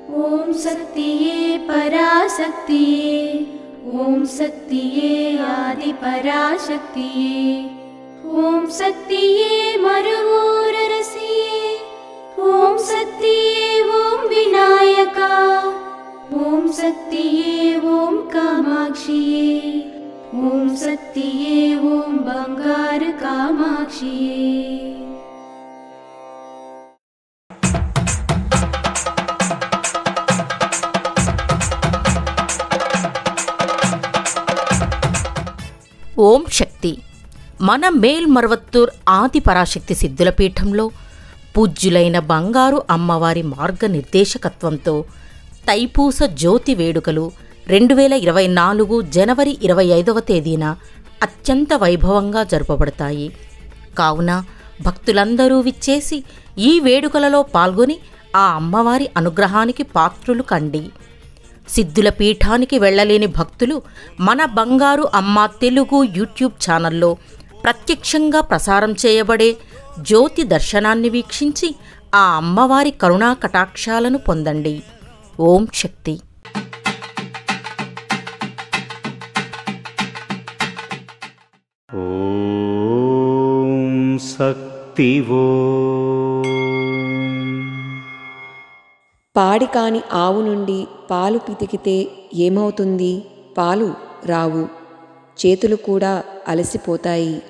ओम शक्तिये पराशक्तिये, ओम शक्तिये आदि पराशक्तिये, ओम शक्तिये मरुवोररसिये, ओम शक्तिये ओम विनायका, ओम शक्तिये ओम कामाक्षिये, ओम शक्तिये ओम बंगार कामाक्षिये। ఓం శక్తి. మన మేల్మరువత్తూర్ ఆది పరాశక్తి సిద్ధుల పీఠంలో పూజ్యులైన బంగారు అమ్మవారి మార్గనిర్దేశకత్వంతో తైపూస జ్యోతి వేడుకలు 2024 జనవరి 25వ తేదీన అత్యంత వైభవంగా జరుపబడతాయి. కావున భక్తులందరూ విచ్చేసి ఈ వేడుకలలో పాల్గొని ఆ అమ్మవారి అనుగ్రహానికి పాత్రులు కండి. సిద్ధుల పీఠానికి వెళ్లలేని భక్తులు మన బంగారు అమ్మ తెలుగు యూట్యూబ్ ఛానల్లో ప్రత్యక్షంగా ప్రసారం చేయబడే జ్యోతి దర్శనాన్ని వీక్షించి ఆ అమ్మవారి కరుణా కటాక్షాలను పొందండి. ఓం శక్తి. ఓం శక్తి. పాడి కాని ఆవు నుండి పాలు పితికితే ఏమవుతుంది? పాలు రావు. చేతులు కూడా అలసిపోతాయి.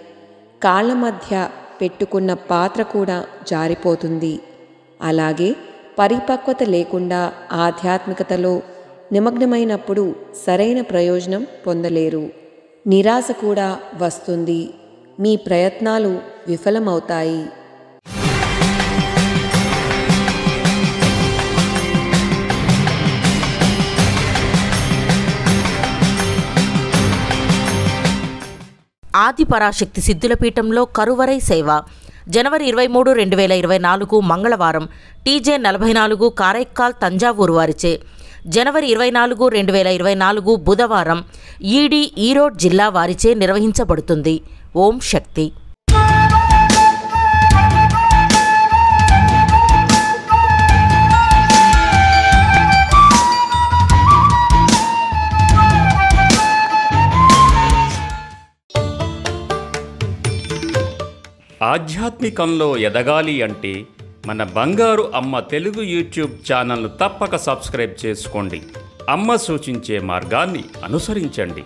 కాళ్ల మధ్య పెట్టుకున్న పాత్ర కూడా జారిపోతుంది. అలాగే పరిపక్వత లేకుండా ఆధ్యాత్మికతలో నిమగ్నమైనప్పుడు సరైన ప్రయోజనం పొందలేరు. నిరాశ కూడా వస్తుంది. మీ ప్రయత్నాలు విఫలమవుతాయి. ఆది పరాశక్తి సిద్ధుల పీఠంలో కరువరై సేవ జనవరి 23, 2024 మంగళవారం TJ 44 కారైక్కాల్ తంజావూరు వారిచే, జనవరి 24, 2024 బుధవారం ఈడీ ఈరోడ్ జిల్లా వారిచే నిర్వహించబడుతుంది. ఓం శక్తి. ఆధ్యాత్మికంలో ఎదగాలి అంటే మన బంగారు అమ్మ తెలుగు యూట్యూబ్ ఛానల్ను తప్పక సబ్స్క్రైబ్ చేసుకోండి. అమ్మ సూచించే మార్గాన్ని అనుసరించండి.